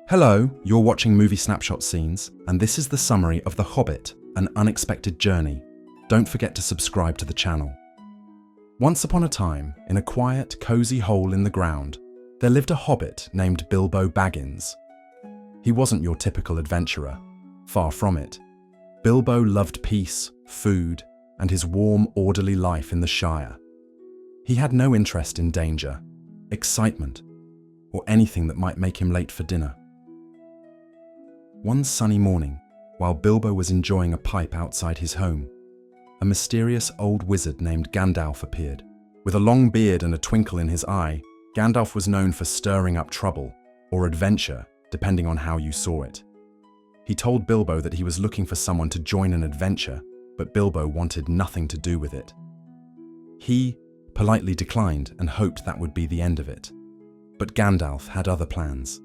Hello, you're watching Movie Snapshot Scenes, and this is the summary of The Hobbit, An Unexpected Journey. Don't forget to subscribe to the channel. Once upon a time, in a quiet, cozy hole in the ground, there lived a hobbit named Bilbo Baggins. He wasn't your typical adventurer. Far from it. Bilbo loved peace, food, and his warm, orderly life in the Shire. He had no interest in danger, excitement, or anything that might make him late for dinner. One sunny morning, while Bilbo was enjoying a pipe outside his home, a mysterious old wizard named Gandalf appeared. With a long beard and a twinkle in his eye, Gandalf was known for stirring up trouble, or adventure, depending on how you saw it. He told Bilbo that he was looking for someone to join an adventure, but Bilbo wanted nothing to do with it. He politely declined and hoped that would be the end of it. But Gandalf had other plans.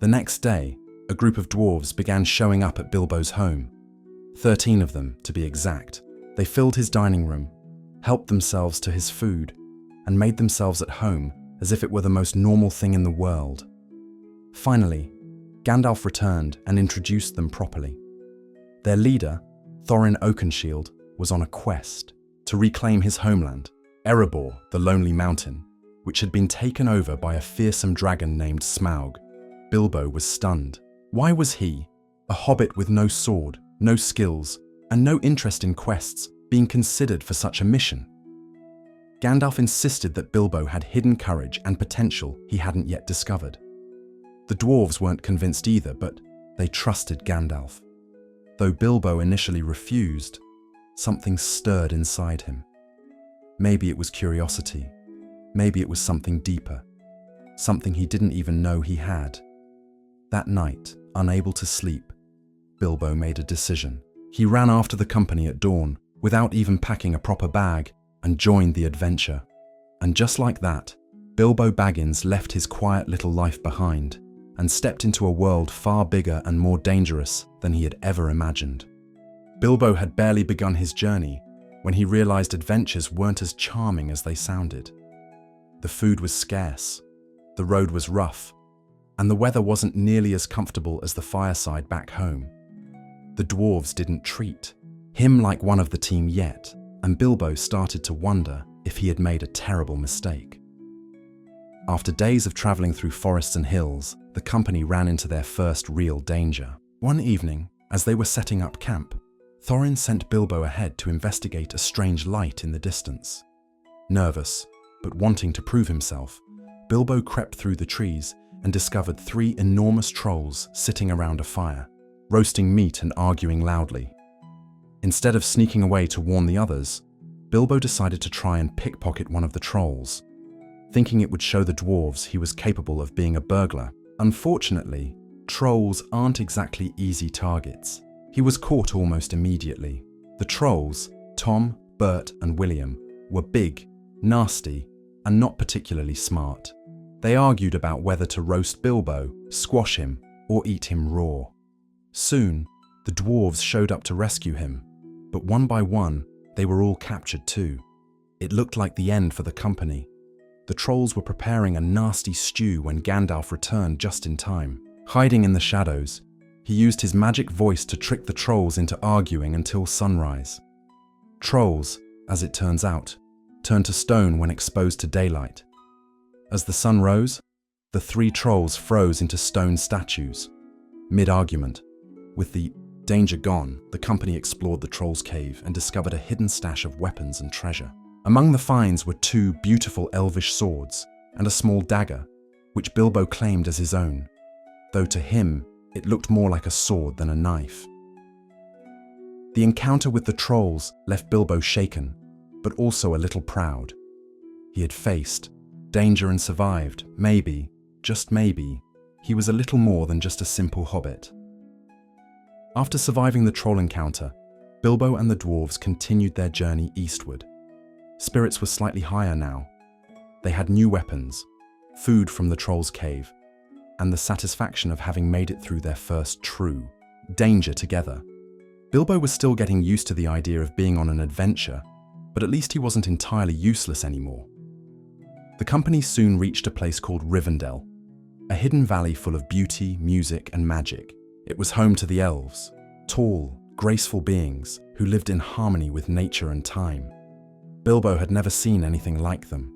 The next day, a group of dwarves began showing up at Bilbo's home. 13 of them, to be exact. They filled his dining room, helped themselves to his food, and made themselves at home as if it were the most normal thing in the world. Finally, Gandalf returned and introduced them properly. Their leader, Thorin Oakenshield, was on a quest to reclaim his homeland, Erebor, the Lonely Mountain, which had been taken over by a fearsome dragon named Smaug. Bilbo was stunned. Why was he, a hobbit with no sword, no skills, and no interest in quests, being considered for such a mission? Gandalf insisted that Bilbo had hidden courage and potential he hadn't yet discovered. The dwarves weren't convinced either, but they trusted Gandalf. Though Bilbo initially refused, something stirred inside him. Maybe it was curiosity. Maybe it was something deeper. Something he didn't even know he had. That night, unable to sleep, Bilbo made a decision. He ran after the company at dawn, without even packing a proper bag, and joined the adventure. And just like that, Bilbo Baggins left his quiet little life behind and stepped into a world far bigger and more dangerous than he had ever imagined. Bilbo had barely begun his journey when he realized adventures weren't as charming as they sounded. The food was scarce, the road was rough, and the weather wasn't nearly as comfortable as the fireside back home. The dwarves didn't treat him like one of the team yet, and Bilbo started to wonder if he had made a terrible mistake. After days of traveling through forests and hills, the company ran into their first real danger. One evening, as they were setting up camp, Thorin sent Bilbo ahead to investigate a strange light in the distance. Nervous, but wanting to prove himself, Bilbo crept through the trees and discovered 3 enormous trolls sitting around a fire, roasting meat and arguing loudly. Instead of sneaking away to warn the others, Bilbo decided to try and pickpocket one of the trolls, thinking it would show the dwarves he was capable of being a burglar. Unfortunately, trolls aren't exactly easy targets. He was caught almost immediately. The trolls, Tom, Bert, and William, were big, nasty, and not particularly smart. They argued about whether to roast Bilbo, squash him, or eat him raw. Soon, the dwarves showed up to rescue him, but one by one, they were all captured too. It looked like the end for the company. The trolls were preparing a nasty stew when Gandalf returned just in time. Hiding in the shadows, he used his magic voice to trick the trolls into arguing until sunrise. Trolls, as it turns out, turn to stone when exposed to daylight. As the sun rose, the 3 trolls froze into stone statues. Mid-argument, with the danger gone, the company explored the trolls' cave and discovered a hidden stash of weapons and treasure. Among the finds were 2 beautiful elvish swords and a small dagger, which Bilbo claimed as his own, though to him it looked more like a sword than a knife. The encounter with the trolls left Bilbo shaken, but also a little proud. He had faced danger and survived. Maybe, just maybe, he was a little more than just a simple hobbit. After surviving the troll encounter, Bilbo and the dwarves continued their journey eastward. Spirits were slightly higher now. They had new weapons, food from the troll's cave, and the satisfaction of having made it through their first true danger together. Bilbo was still getting used to the idea of being on an adventure, but at least he wasn't entirely useless anymore. The company soon reached a place called Rivendell. a hidden valley full of beauty, music, and magic. It was home to the elves, tall, graceful beings who lived in harmony with nature and time. Bilbo had never seen anything like them.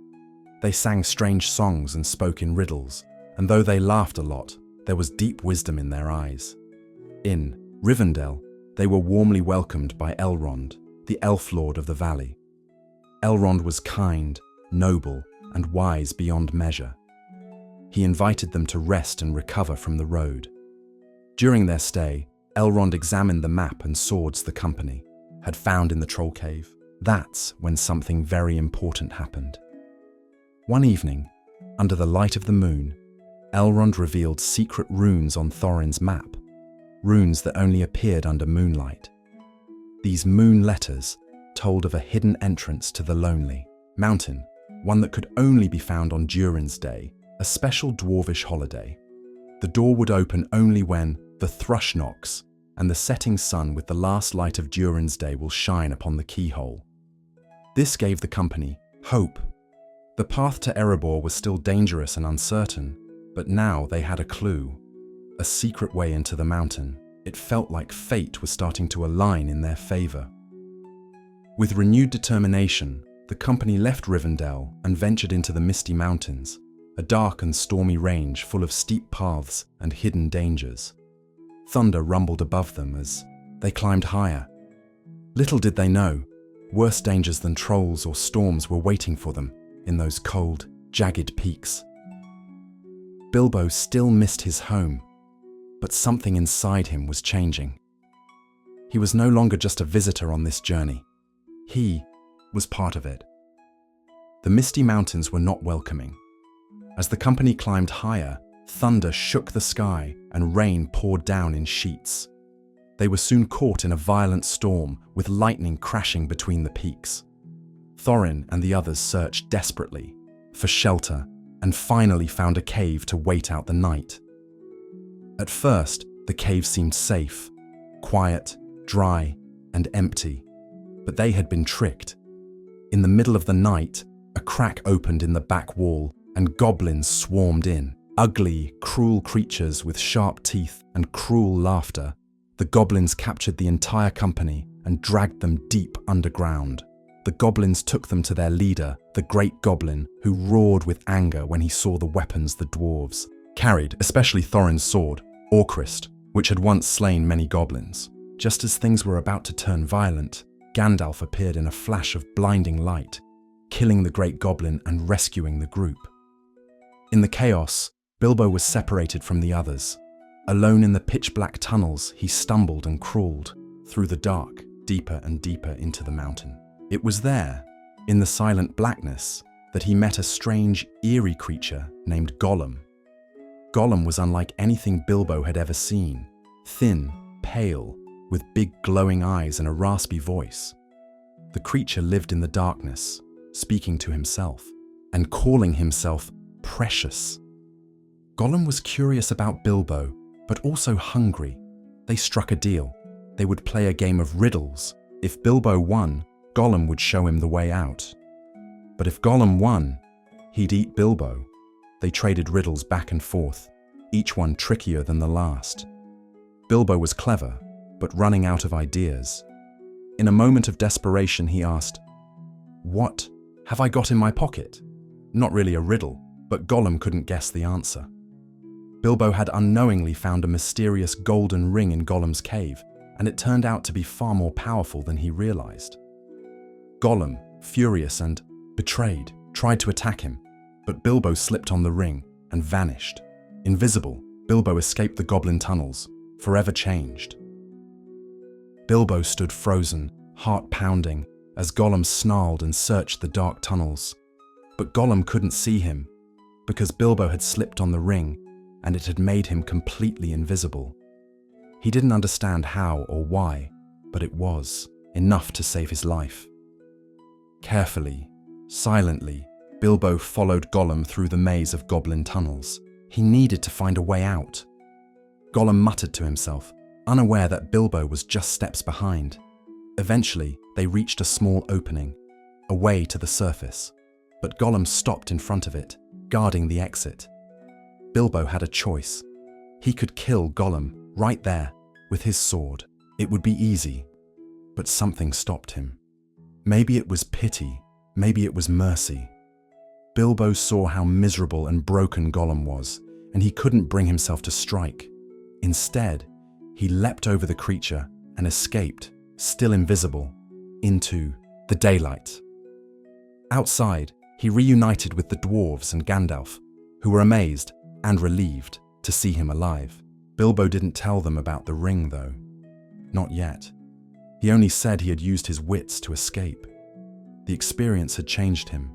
They sang strange songs and spoke in riddles, and though they laughed a lot, there was deep wisdom in their eyes. In Rivendell, they were warmly welcomed by Elrond, the elf lord of the valley. Elrond was kind, noble, and wise beyond measure. He invited them to rest and recover from the road. During their stay, Elrond examined the map and swords the company had found in the troll cave. That's when something very important happened. One evening, under the light of the moon, Elrond revealed secret runes on Thorin's map, runes that only appeared under moonlight. These moon letters told of a hidden entrance to the Lonely Mountain, one that could only be found on Durin's Day, a special dwarvish holiday. The door would open only when the thrush knocks and the setting sun with the last light of Durin's Day will shine upon the keyhole. This gave the company hope. The path to Erebor was still dangerous and uncertain, but now they had a clue, a secret way into the mountain. It felt like fate was starting to align in their favor. With renewed determination, the company left Rivendell and ventured into the Misty Mountains, a dark and stormy range full of steep paths and hidden dangers. Thunder rumbled above them as they climbed higher. Little did they know, worse dangers than trolls or storms were waiting for them in those cold, jagged peaks. Bilbo still missed his home, but something inside him was changing. He was no longer just a visitor on this journey. He was part of it. The Misty Mountains were not welcoming. As the company climbed higher, thunder shook the sky and rain poured down in sheets. They were soon caught in a violent storm, with lightning crashing between the peaks. Thorin and the others searched desperately for shelter and finally found a cave to wait out the night. At first, the cave seemed safe, quiet, dry, and empty. But they had been tricked. In the middle of the night, a crack opened in the back wall and goblins swarmed in. Ugly, cruel creatures with sharp teeth and cruel laughter. The goblins captured the entire company and dragged them deep underground. The goblins took them to their leader, the great goblin, who roared with anger when he saw the weapons the dwarves carried, especially Thorin's sword, Orcrist, which had once slain many goblins. Just as things were about to turn violent, Gandalf appeared in a flash of blinding light, killing the great goblin and rescuing the group. In the chaos, Bilbo was separated from the others. Alone in the pitch-black tunnels, he stumbled and crawled through the dark, deeper and deeper into the mountain. It was there, in the silent blackness, that he met a strange, eerie creature named Gollum. Gollum was unlike anything Bilbo had ever seen, thin, pale, with big glowing eyes and a raspy voice. The creature lived in the darkness, speaking to himself, and calling himself precious. Gollum was curious about Bilbo, but also hungry. They struck a deal. They would play a game of riddles. If Bilbo won, Gollum would show him the way out. But if Gollum won, he'd eat Bilbo. They traded riddles back and forth, each one trickier than the last. Bilbo was clever, but running out of ideas. In a moment of desperation, he asked, "What have I got in my pocket?" Not really a riddle, but Gollum couldn't guess the answer. Bilbo had unknowingly found a mysterious golden ring in Gollum's cave, and it turned out to be far more powerful than he realized. Gollum, furious and betrayed, tried to attack him, but Bilbo slipped on the ring and vanished. Invisible, Bilbo escaped the goblin tunnels, forever changed. Bilbo stood frozen, heart pounding, as Gollum snarled and searched the dark tunnels. But Gollum couldn't see him, because Bilbo had slipped on the ring, and it had made him completely invisible. He didn't understand how or why, but it was enough to save his life. Carefully, silently, Bilbo followed Gollum through the maze of goblin tunnels. He needed to find a way out. Gollum muttered to himself, unaware that Bilbo was just steps behind. Eventually, they reached a small opening, a way to the surface, but Gollum stopped in front of it, guarding the exit. Bilbo had a choice. He could kill Gollum right there with his sword. It would be easy, but something stopped him. Maybe it was pity, maybe it was mercy. Bilbo saw how miserable and broken Gollum was, and he couldn't bring himself to strike. Instead, he leapt over the creature and escaped, still invisible, into the daylight. Outside, he reunited with the dwarves and Gandalf, who were amazed and relieved to see him alive. Bilbo didn't tell them about the ring, though. Not yet. He only said he had used his wits to escape. The experience had changed him.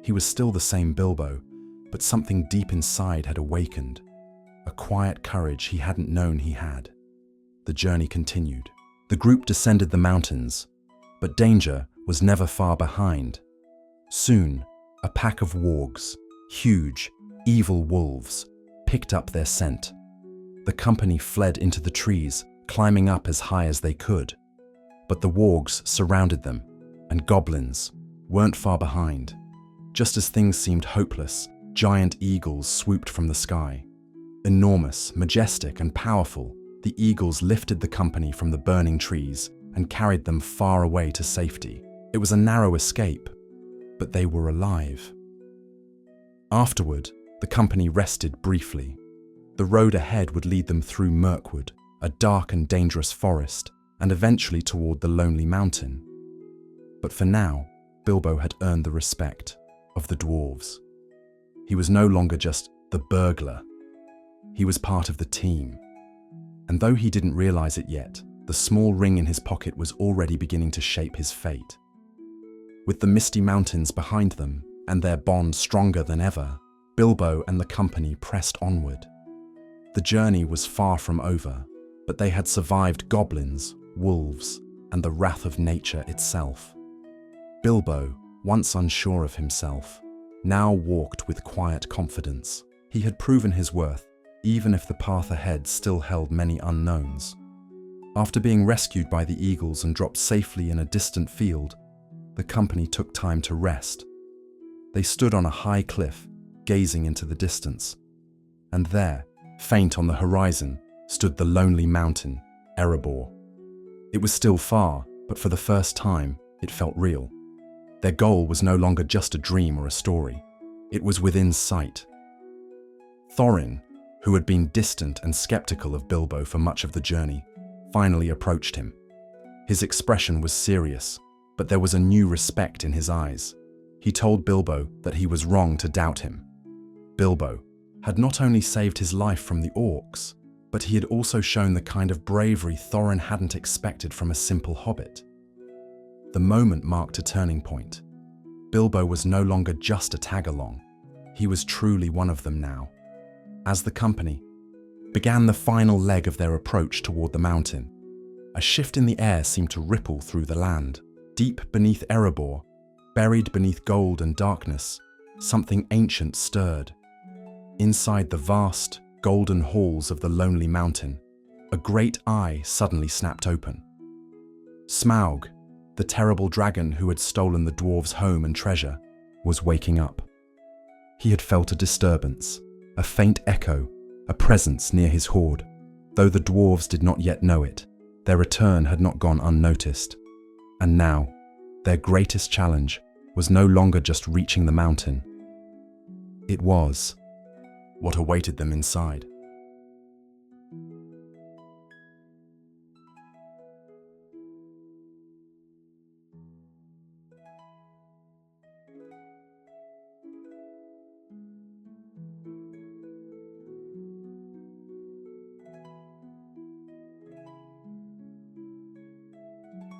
He was still the same Bilbo, but something deep inside had awakened, a quiet courage he hadn't known he had. The journey continued. The group descended the mountains, but danger was never far behind. Soon, a pack of wargs, huge, evil wolves, picked up their scent. The company fled into the trees, climbing up as high as they could. But the wargs surrounded them, and goblins weren't far behind. Just as things seemed hopeless, giant eagles swooped from the sky. Enormous, majestic, and powerful, the eagles lifted the company from the burning trees and carried them far away to safety. It was a narrow escape, but they were alive. Afterward, the company rested briefly. The road ahead would lead them through Mirkwood, a dark and dangerous forest, and eventually toward the Lonely Mountain. But for now, Bilbo had earned the respect of the dwarves. He was no longer just the burglar. He was part of the team. And though he didn't realize it yet, the small ring in his pocket was already beginning to shape his fate. With the misty mountains behind them and their bond stronger than ever, Bilbo and the company pressed onward. The journey was far from over, but they had survived goblins, wolves, and the wrath of nature itself. Bilbo, once unsure of himself, now walked with quiet confidence. He had proven his worth, even if the path ahead still held many unknowns. After being rescued by the eagles and dropped safely in a distant field, the company took time to rest. They stood on a high cliff, gazing into the distance. And there, faint on the horizon, stood the lonely mountain, Erebor. It was still far, but for the first time, it felt real. Their goal was no longer just a dream or a story. It was within sight. Thorin, who had been distant and skeptical of Bilbo for much of the journey, finally approached him. His expression was serious, but there was a new respect in his eyes. He told Bilbo that he was wrong to doubt him. Bilbo had not only saved his life from the orcs, but he had also shown the kind of bravery Thorin hadn't expected from a simple hobbit. The moment marked a turning point. Bilbo was no longer just a tag-along. He was truly one of them now. As the company began the final leg of their approach toward the mountain, a shift in the air seemed to ripple through the land. Deep beneath Erebor, buried beneath gold and darkness, something ancient stirred. Inside the vast, golden halls of the Lonely Mountain, a great eye suddenly snapped open. Smaug, the terrible dragon who had stolen the dwarves' home and treasure, was waking up. He had felt a disturbance, a faint echo, a presence near his hoard. Though the dwarves did not yet know it, their return had not gone unnoticed. And now, their greatest challenge was no longer just reaching the mountain. It was what awaited them inside.